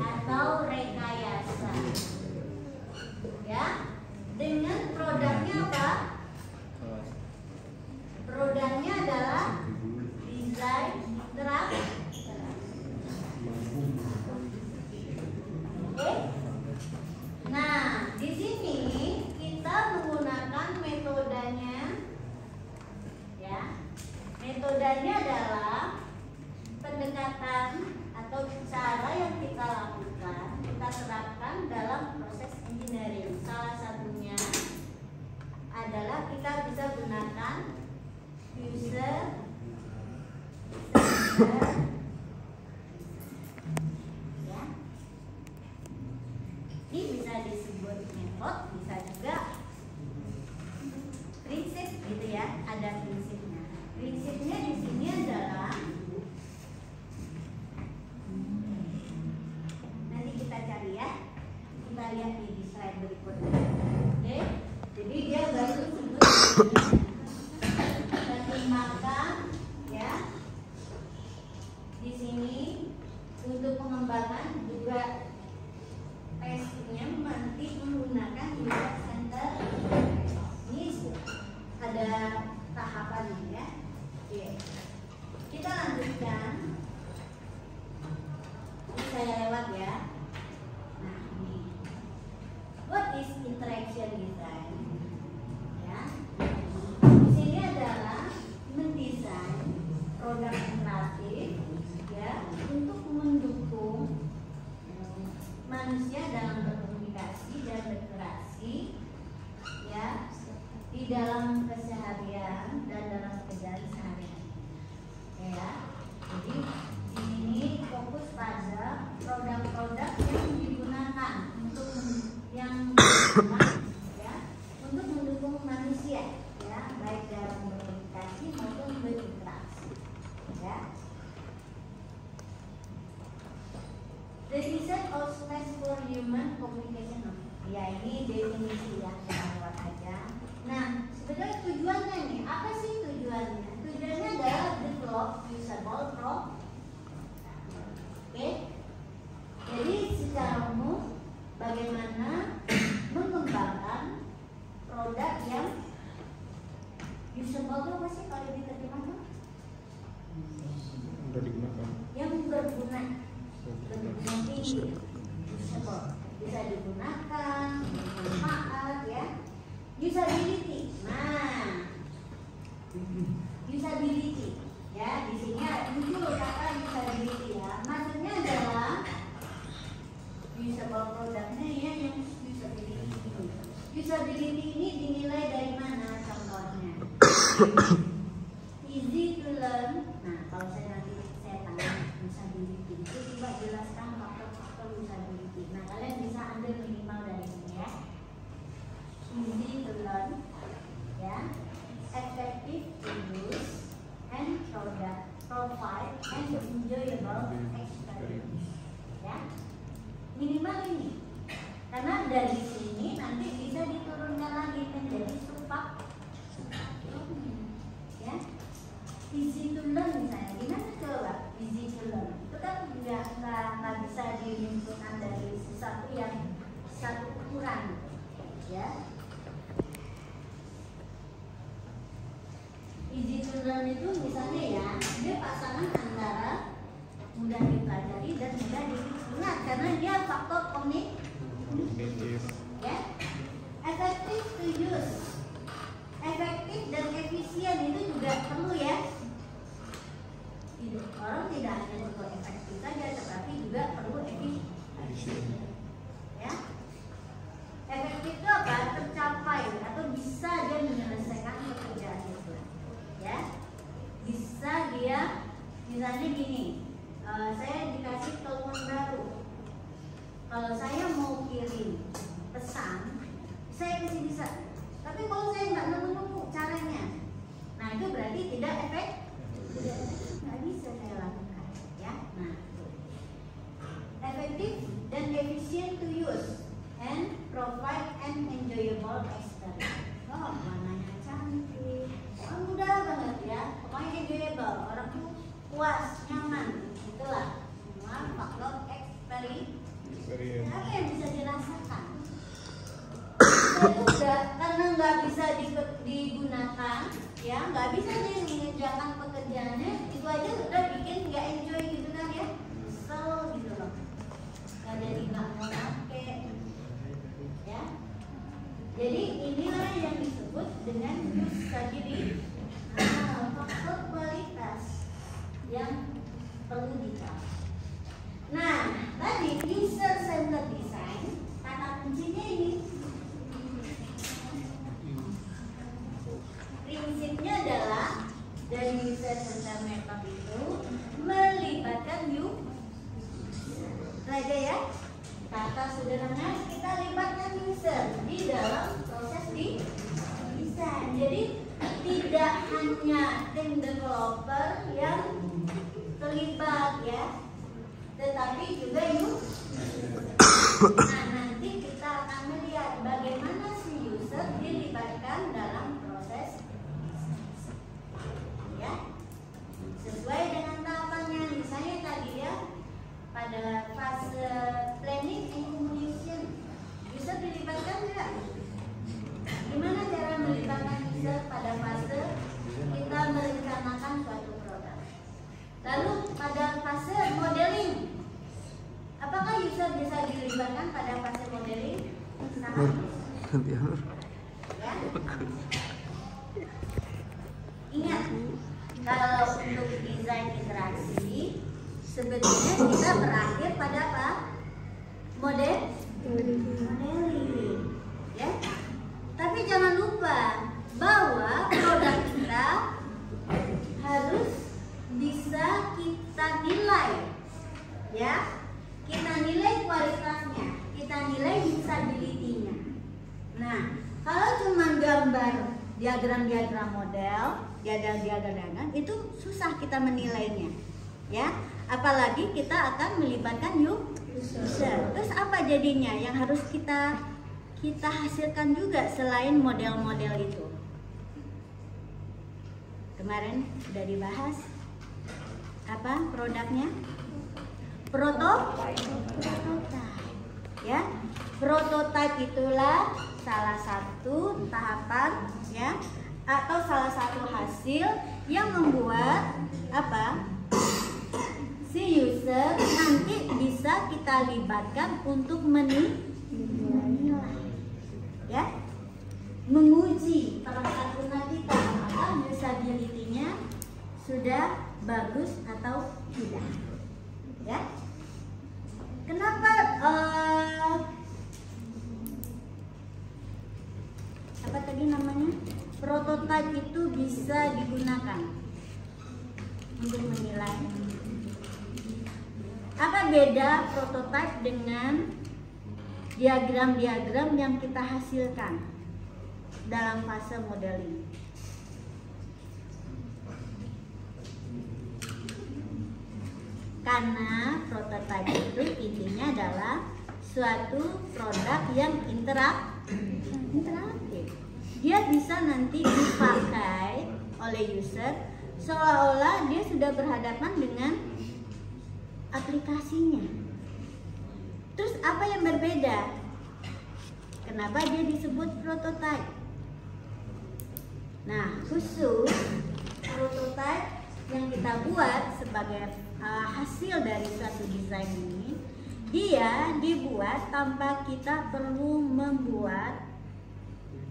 atau rekayasa. Ya, dengan produknya apa? Produknya adalah desain interaksi. Oke. Nah, di sini kita menggunakan metodenya. Ya, metodenya adalah pendekatan atau cara yang kita lakukan, kita terapkan dalam proses engineering. Salah satunya adalah kita bisa gunakan user centered, ya. Ini bisa disebut metode, bisa juga prinsip gitu ya, ada prinsipnya. Prinsipnya di sini adalah nanti kita cari ya, kita lihat di slide berikutnya. Oke, jadi dia baru sebut pertimbangkan ya. Di sini untuk pengembangan juga tesnya nanti menggunakan user center. Ini ada tahapannya ya. Oke, kita lanjutkan. Ini saya lewat ya. Nah, ini what is interaction design? Ya, di sini adalah mendesain produk interaktif ya untuk mendukung manusia dalam berkomunikasi dan berinteraksi ya di dalam keseharian dan dalam pekerjaan sehari-hari. Ya, jadi di sini fokus pada produk-produk yang digunakan untuk yang ya untuk mendukung manusia ya baik dalam berkomunikasi maupun berinteraksi ya. The design of space for human communication. Ya, ini definisi ya, kita lewat aja. Nah, sebenarnya tujuannya nih, apa sih tujuannya? Tujuannya adalah develop usable product. Oke, jadi secara umum bagaimana mengembangkan produk yang usable itu apa sih kalau diterjemahkan? Yang berguna tinggi, usable, bisa digunakan, bermanfaat ya. Usability, nah, usability ya di sini muncul kata usability ya. Maksudnya adalah usable produknya ya yang usability ini. Usability ini dinilai dari mana contohnya? Easy to learn. Nah, kalau saya nanti saya tanya usability itu coba jelaskan faktor-faktor usability. Nah, kalian bisa ambil minimal dari sini ya. Easy to learn, ya, effective to use, and provide and enjoyable experience, ya. Minimal ini, karena dari sini nanti bisa diturunkan lagi menjadi supak, ya. Easy to learn misalnya, gimana coba easy to learn? Itu kan nggak bisa dibentukkan dari sesuatu yang satu ukuran, ya. Easy to learn itu misalnya ya, dia pasangan antara mudah dipelajari dan mudah diingat karena dia faktor kognitif. Ya, efektif to use, efektif dan efisien itu juga perlu ya. Orang tidak hanya perlu efektif saja, tetapi juga perlu efisien. Ya, efektif itu apa? Tercapai atau bisa dia menyelesaikan pekerjaan itu. Ya, bisa dia misalnya gini, saya dikasih telepon baru, kalau saya mau kirim pesan saya masih bisa, tapi kalau saya nggak nemu caranya, nah itu berarti tidak efektif, nggak bisa saya lakukan ya. Nah, efektif dan efisien to use and provide an enjoyable experience. Oh, mananya cantik, mudah banget ya, pokoknya enjoyable, orang tuh puas, nyaman, itulah semua faktor experience Apa yang bisa dirasakan? Karena nggak bisa digunakan, ya nggak bisa dia mengerjakan pekerjaannya, itu aja udah bikin nggak enjoy gitu kan ya, kesel gitu loh, nggak jadi nggak mau pakai, ya. Jadi inilah yang disebut dengan usability, faktor kualitas yang perlu ditahu. Nah, tadi user centered design, kata kuncinya ini. Prinsipnya adalah dari user centered method itu melibatkan aja ya. Kata sederhana, kita libatkan user di dalam proses desain. Jadi tidak hanya tim developer yang terlibat ya, tetapi juga Nah, nanti kita akan melihat bagaimana si user dilibatkan dalam proses ya, sesuai dengan tahapannya. Misalnya tadi ya, pada fase planning and communication, user dilibatkan enggak? Gimana cara melibatkan user pada fase kita merencanakan suatu produk? Lalu pada fase modeling, apakah user bisa dilibatkan pada fase modeling? Ya? Ingat, kalau untuk desain interaksi sebetulnya kita berakhir pada apa? Modeling, ya. Tapi jangan lupa bahwa produk kita harus bisa kita nilai, ya. Kita nilai kualitasnya, kita nilai usability-nya. Nah, kalau cuma gambar diagram-diagram model, diagram itu susah kita menilainya, ya. Apalagi kita akan melibatkan user. Terus apa jadinya yang harus kita hasilkan juga selain model-model itu? Kemarin sudah dibahas apa produknya? Prototype, ya. Prototype itulah salah satu tahapan, ya, atau salah satu hasil yang membuat apa? Si user nanti bisa kita libatkan untuk menilai, ya, menguji perangkat lunak kita apakah usability-nya sudah bagus atau tidak, ya. Kenapa apa tadi namanya, prototype itu bisa digunakan untuk menilai? Apa beda prototype dengan diagram-diagram yang kita hasilkan dalam fase modeling? Karena prototype itu intinya adalah suatu produk yang interaktif. Dia bisa nanti dipakai oleh user seolah-olah dia sudah berhadapan dengan aplikasinya. Terus apa yang berbeda? Kenapa dia disebut prototype? Nah, khusus prototype yang kita buat sebagai hasil dari suatu desain ini, dia dibuat tanpa kita perlu membuat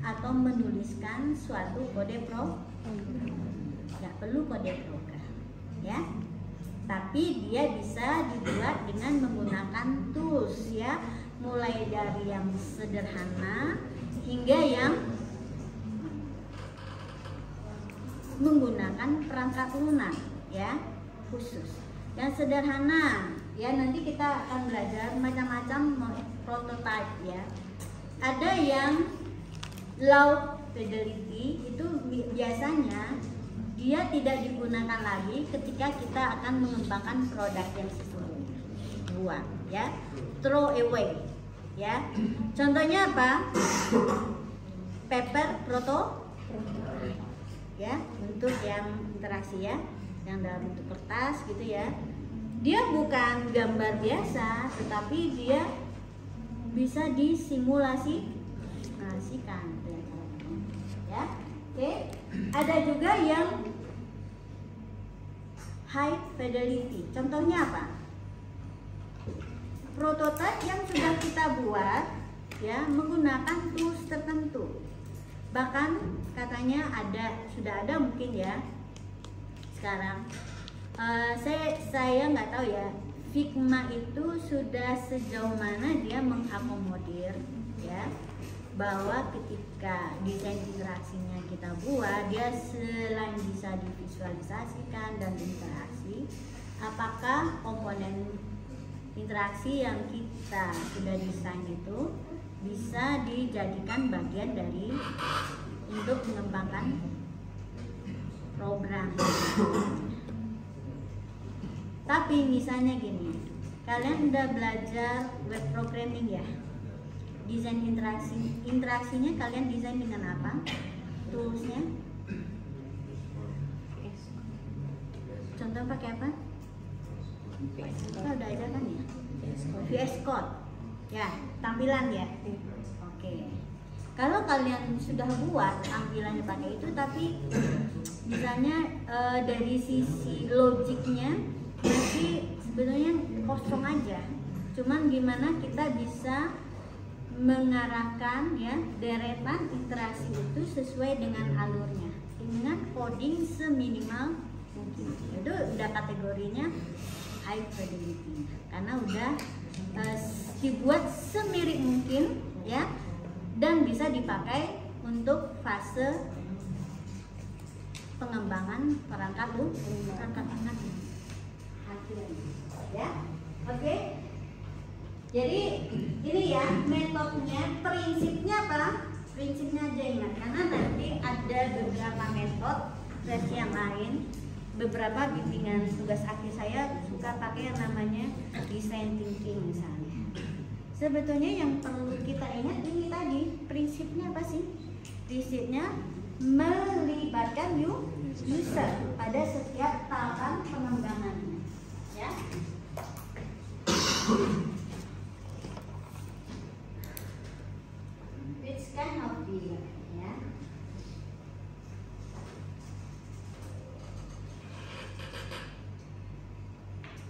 atau menuliskan suatu kode program. Nggak perlu kode program, ya. Tapi dia bisa dibuat dengan menggunakan tools, ya, mulai dari yang sederhana hingga yang menggunakan perangkat lunak, ya, khusus. Yang sederhana, ya, nanti kita akan belajar macam-macam prototype, ya. Ada yang low fidelity, itu biasanya dia tidak digunakan lagi ketika kita akan mengembangkan produk yang sesungguhnya. Buang, ya, throw away, ya. Contohnya apa? Paper prototype, ya, bentuk yang interaksi, ya, yang dalam bentuk kertas gitu, ya. Dia bukan gambar biasa, tetapi dia bisa disimulasikan ya. Oke. Ada juga yang high fidelity. Contohnya apa? Prototipe yang sudah kita buat ya menggunakan tools tertentu. Bahkan katanya sudah ada mungkin ya sekarang. Saya nggak tahu ya, Figma itu sudah sejauh mana dia mengakomodir ya bahwa ketika desain interaksinya kita buat, dia selain bisa divisualisasikan dan interaksi, apakah komponen interaksi yang kita sudah desain itu bisa dijadikan bagian dari untuk mengembangkan program. Tapi misalnya gini, kalian udah belajar web programming ya, desain interaksinya kalian desain dengan apa? Toolsnya? Contoh pakai apa? Kita udah ada kan ya? VS Code. Ya, tampilan ya. Oke. Kalau kalian sudah buat tampilannya pakai itu, tapi misalnya dari sisi logiknya masih sebenarnya kosong aja. Cuman gimana kita bisa mengarahkan ya deretan interaksi itu sesuai dengan alurnya dengan coding seminimal mungkin. Itu udah kategorinya high fidelity karena udah dibuat semirip mungkin ya dan bisa dipakai untuk fase pengembangan perangkat anak ya. Oke. Jadi ini ya metodenya, prinsipnya apa? Prinsipnya aja ingat karena nanti ada beberapa metode versi yang lain. Beberapa bimbingan tugas akhir saya suka pakai yang namanya design thinking misalnya. Sebetulnya yang perlu kita ingat ini tadi, prinsipnya apa sih? Prinsipnya melibatkan user pada setiap tahapan pengembangannya ya. Which kind of deal ya.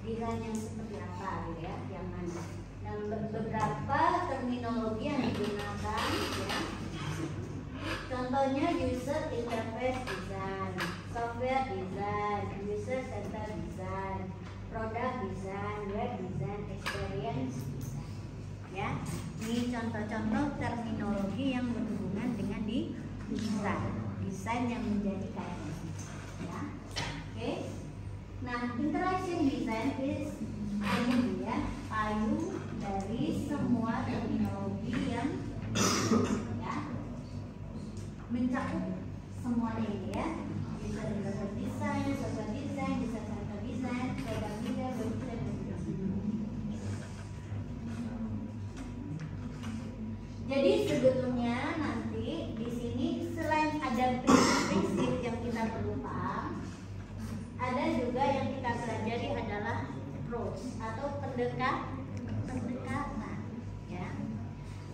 Desain yang seperti apa gitu ya, yang mana? Dan beberapa terminologi yang digunakan ya. Contohnya user interface design, software design, user center design, product design, web design, experience design. Ya, ini contoh-contoh terminologi yang berhubungan dengan desain yang menjadi kayak ya. Oke. Nah, interaction design is payung ya, payung dari semua terminologi yang ya mencakup semuanya ini ya. Bisa interface design, social design, design center design, product design, web design. Jadi sebetulnya nanti di sini selain ada prinsip-prinsip yang kita perlu paham, ada juga yang kita pelajari adalah approach atau pendekatan ya.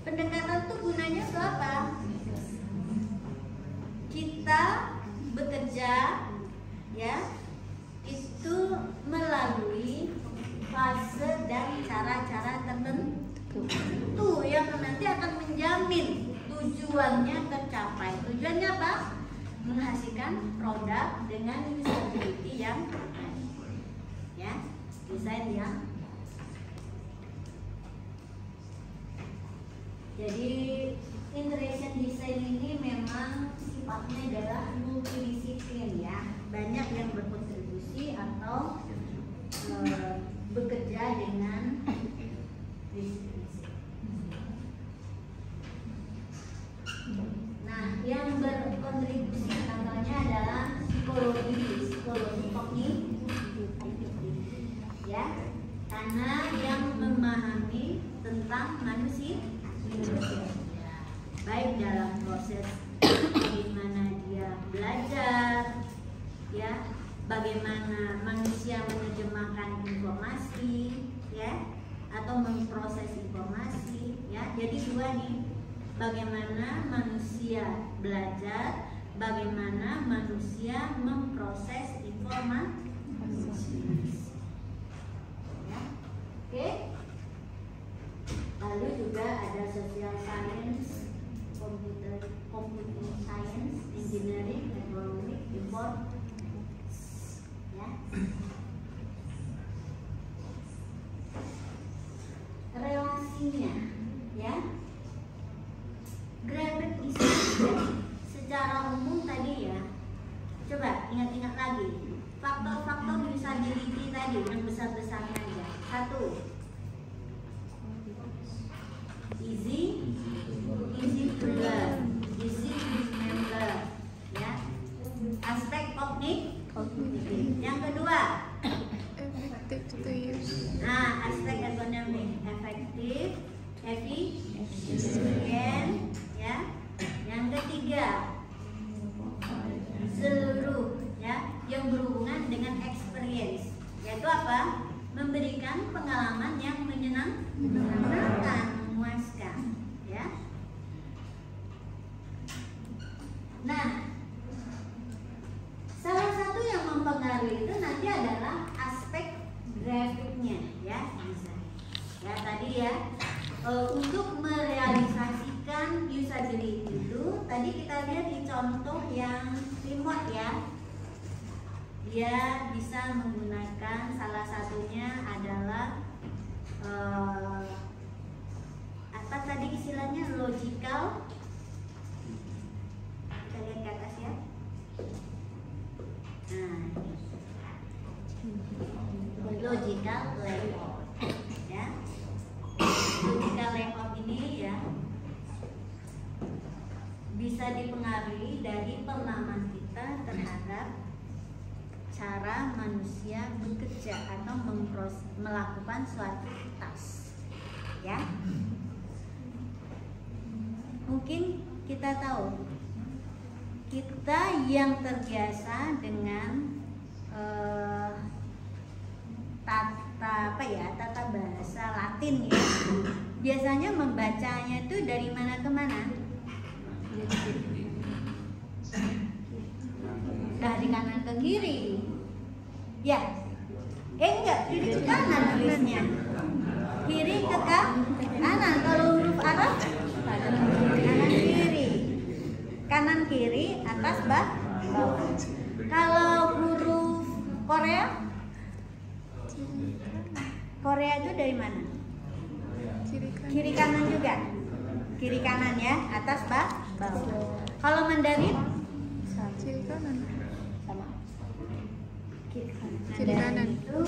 Pendekatan itu gunanya untuk apa? Kita bekerja ya itu melalui fase dan cara-cara tertentu yang nanti akan menjamin tujuannya tercapai. Tujuannya apa? Menghasilkan produk dengan usability yang ya, desain yang jadi interaction design ini memang sifatnya adalah multidisiplin ya, banyak yang berkontribusi atau bekerja dengan nah, yang berkontribusi contohnya adalah psikologi kognitif ya, karena yang memahami tentang manusia baik dalam proses bagaimana dia belajar ya, bagaimana manusia menerjemahkan informasi ya, atau memproses informasi ya, kedua nih, bagaimana manusia belajar, bagaimana manusia memproses informasi. Ya. Oke. Lalu juga ada social science, computing science, engineering, economic, import. Ya. Relasinya, ya. Graphic design secara umum tadi ya. Coba ingat-ingat lagi faktor-faktor usability tadi yang besar-besarnya aja. 1. Easy to learn, easy to remember, ya. Aspek kognitif. Yang kedua, effective to use. nah, aspek ekonomi, efektif, efisien, ya. Yang ketiga, seluruh, ya, yang berhubungan dengan experience, yaitu apa? Memberikan pengalaman yang menyenangkan, memuaskan, ya. Nah, salah satu yang mempengaruhi itu nanti adalah aspek grafiknya, ya, desain. Ya tadi ya, untuk merealisasikan usability itu, tadi kita lihat di contoh yang remote ya. Dia bisa menggunakan salah satunya adalah apa tadi istilahnya, logical. Kita lihat ke atas ya. Nah, logical layout, ya. Logical layout ini ya bisa dipengaruhi dari pemahaman kita terhadap cara manusia bekerja atau melakukan suatu task, ya. Mungkin kita tahu, kita yang terbiasa dengan tata bahasa Latin ya, biasanya membacanya itu dari mana ke mana? Dari kanan ke kiri, ya. Enggak, kiri ke kanan tulisnya. Kiri ke kanan. Kalau huruf Arab, kanan kiri. Kanan kiri, atas bawah. Kalau huruf Korea itu dari mana? Kiri kanan juga. Kiri kanan ya, atas bawah. Kalau Mandarin? Kiri kanan. Sama. Kiri kanan. Itu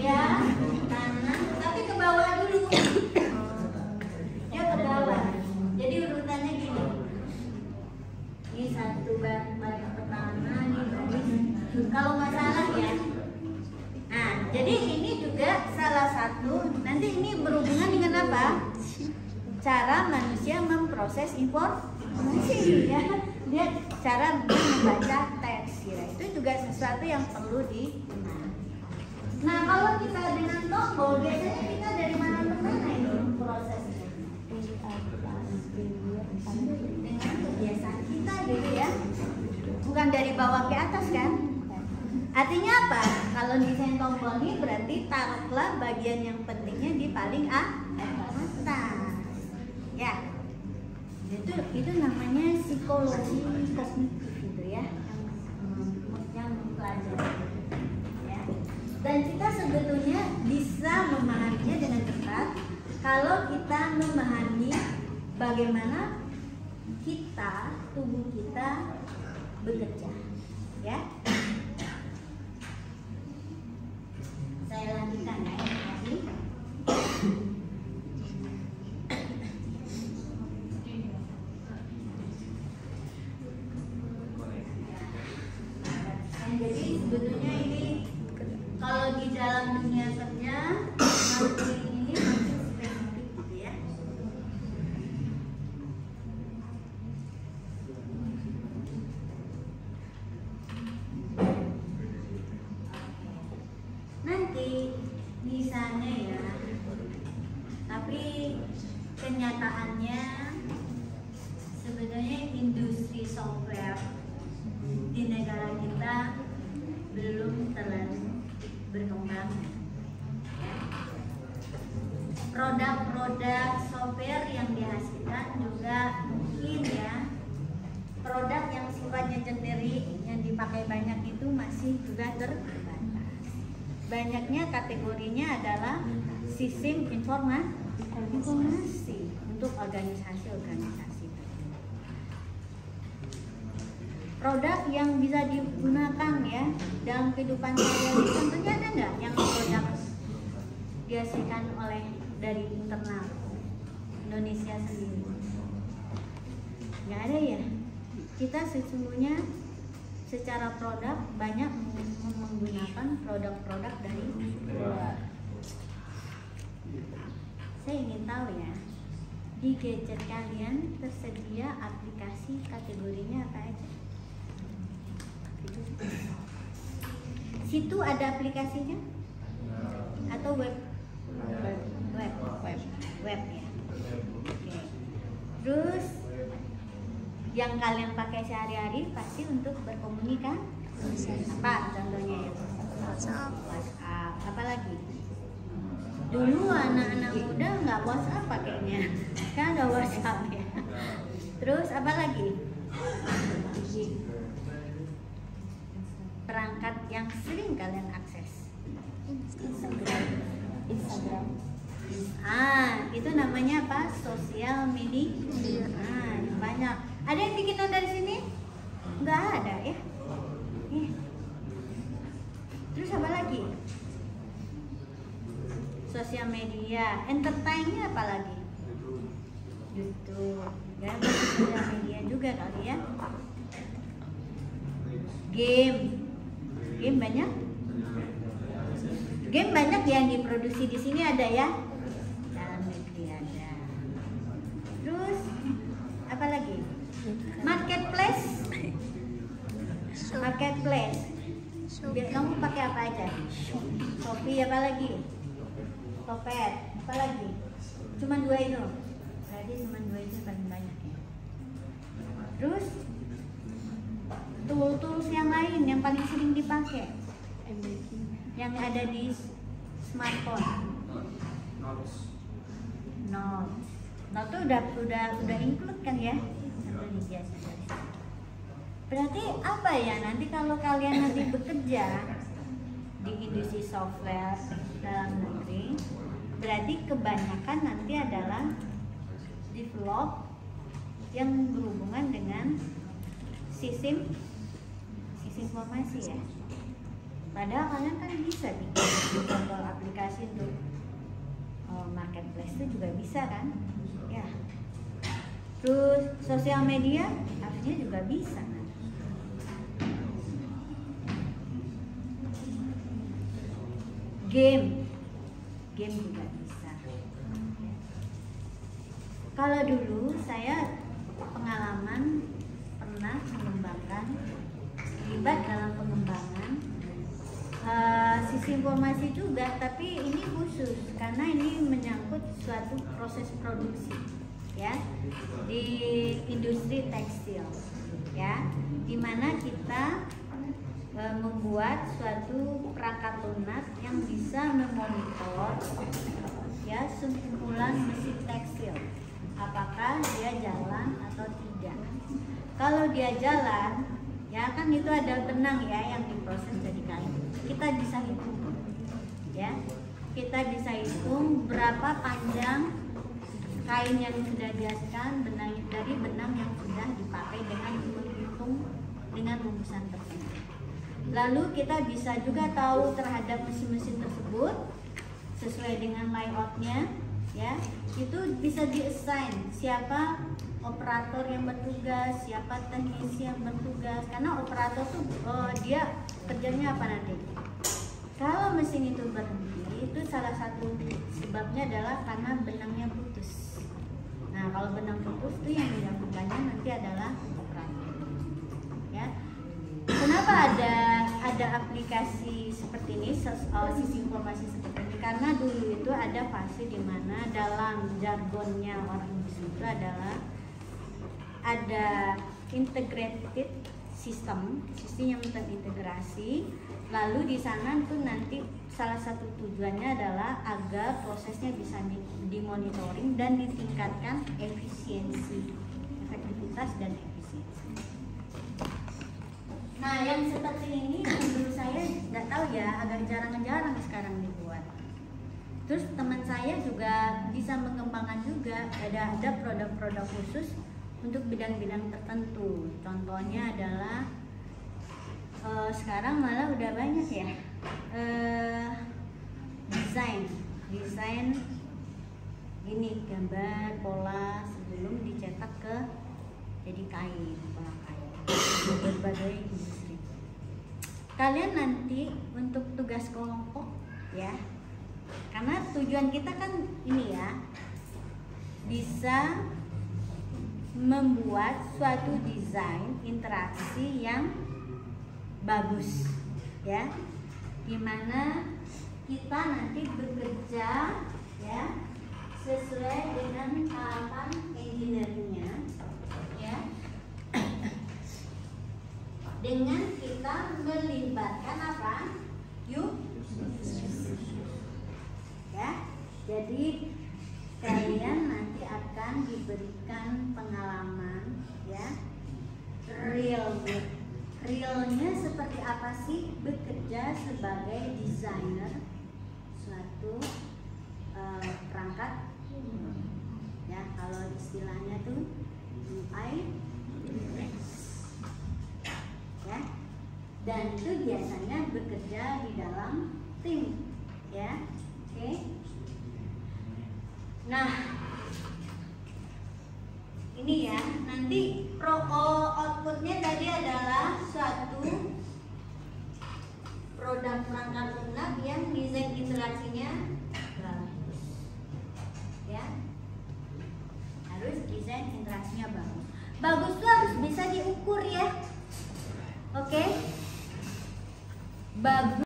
iya, kanan, tapi ke bawah dulu. Ya ke bawah. Jadi urutannya gini. Ini satu baris pertama, ini baris. Kalau nggak salah ya. Nah, jadi ini juga salah satu. Nanti ini berhubungan dengan apa? Cara manusia memproses informasi, ya. Dia cara membaca teks, ya. Itu juga sesuatu yang perlu dikenal. Nah, kalau kita dengan tombol, biasanya kita dari mana ke mana ini prosesnya? Dengan kebiasaan kita gitu ya. Bukan dari bawah ke atas kan? Artinya apa? Kalau desain tombol ini berarti taruhlah bagian yang pentingnya di paling atas. Ya. Itu namanya psikologi kognitif gitu ya, yang mempelajari. Ya. Dan kita sebetulnya bisa memahaminya dengan cepat kalau kita memahami bagaimana tubuh kita bekerja. Ya. Saya lanjutkan ya, terima kasih. Jadi sebetulnya ini kalau di dalam dunia kerja materi ini masih spesifik gitu ya. Nanti kenyataannya sebenarnya industri software di negara kita belum terlalu berkembang. Produk-produk software yang dihasilkan juga mungkin ya, produk yang sifatnya generik yang dipakai banyak itu masih juga terbatas. Banyaknya kategorinya adalah sistem informasi untuk organisasi-organisasi. Produk yang bisa digunakan ya dalam kehidupan sehari-hari, tentunya ada nggak yang produk dihasilkan oleh dari internal Indonesia sendiri? Nggak ada ya. Kita sesungguhnya secara produk banyak menggunakan produk-produk dari luar. Saya ingin tahu ya, di gadget kalian tersedia aplikasi kategorinya apa aja? Situ ada aplikasinya? Atau web ya. Oke. Terus yang kalian pakai sehari-hari pasti untuk berkomunikasi. Apa contohnya ya? WhatsApp. Apalagi? Dulu anak-anak muda nggak WhatsApp pakainya, kan ada WhatsApp ya. Terus apa lagi? Perangkat yang sering kalian akses? Instagram. Itu namanya apa? Sosial media. Banyak. Ada yang bikinan dari sini? Nggak ada ya? Terus apa lagi? Sosial media. Entertainnya apa lagi? YouTube. Ya, sosial media juga kali ya. Game banyak. Game banyak yang diproduksi di sini ada ya. Dalam negeri ada. Terus apa lagi? Marketplace. Kamu pakai apa aja? Shopee apa lagi? Topet apa lagi? Cuma 2 itu. Berarti cuma 2 itu paling banyak ya. Terus tools yang lain yang paling sering dipakai yang ada di smartphone. Note udah include kan ya? Berarti apa ya nanti kalau kalian nanti bekerja di industri software dalam negeri, berarti kebanyakan nanti adalah develop yang berhubungan dengan sistem informasi ya. Padahal kalian kan bisa bikin contoh aplikasi untuk marketplace itu juga bisa kan ya. Terus sosial media harusnya juga bisa kan? Game juga bisa. Kalau dulu saya pengalaman pernah mengembangkan, terlibat dalam pengembangan sisi informasi juga, tapi ini khusus karena ini menyangkut suatu proses produksi ya di industri tekstil ya, dimana kita membuat suatu perangkat lunak yang bisa memonitor ya sekumpulan mesin tekstil apakah dia jalan atau tidak. Kalau dia jalan ya kan itu ada benang ya yang diproses jadi kain. Kita bisa hitung ya, kita bisa hitung berapa panjang kain yang sudah dihasilkan dari benang yang sudah dipakai dengan menghitung dengan rumusan tertentu. Lalu kita bisa juga tahu terhadap mesin-mesin tersebut sesuai dengan layoutnya ya, itu bisa di-assign siapa operator yang bertugas, siapa teknisi yang bertugas. Karena operator tuh dia kerjanya apa nanti? Kalau mesin itu berhenti, itu salah satu sebabnya adalah karena benangnya putus. Nah, kalau benang putus itu yang dilakukannya nanti adalah operator. Ya. Kenapa ada aplikasi seperti ini, sisi informasi seperti ini? karena dulu itu ada fase di mana dalam jargonnya orang industri itu adalah ada integrated sistem yang terintegrasi. Lalu di sana tuh nanti salah satu tujuannya adalah agar prosesnya bisa dimonitoring dan ditingkatkan efisiensi, efektivitas dan efisiensi. Nah, yang seperti ini menurut saya nggak tahu ya, agak jarang-jarang sekarang dibuat. Terus teman saya juga bisa mengembangkan juga, ada produk-produk khusus untuk bidang-bidang tertentu. Contohnya adalah sekarang malah udah banyak ya desain ini, gambar pola sebelum dicetak ke jadi kain, pola kain, berbagai industri. Kalian nanti untuk tugas kelompok ya, karena tujuan kita kan ini ya, bisa membuat suatu desain interaksi yang bagus ya, dimana kita nanti bekerja ya sesuai dengan tahapan engineeringnya ya, dengan kita melibatkan apa ya. Jadi kalian nanti akan diberikan pengalaman ya, realnya seperti apa sih bekerja sebagai desainer suatu perangkat ya, kalau istilahnya tuh UI ya, dan itu biasanya bekerja di dalam tim ya. Oke. Nah, ini ya, nanti outputnya tadi adalah suatu produk perangkat lunak yang desain interaksinya bagus ya, harus desain interaksinya bagus. Bagus tuh harus bisa diukur ya. Oke, bagus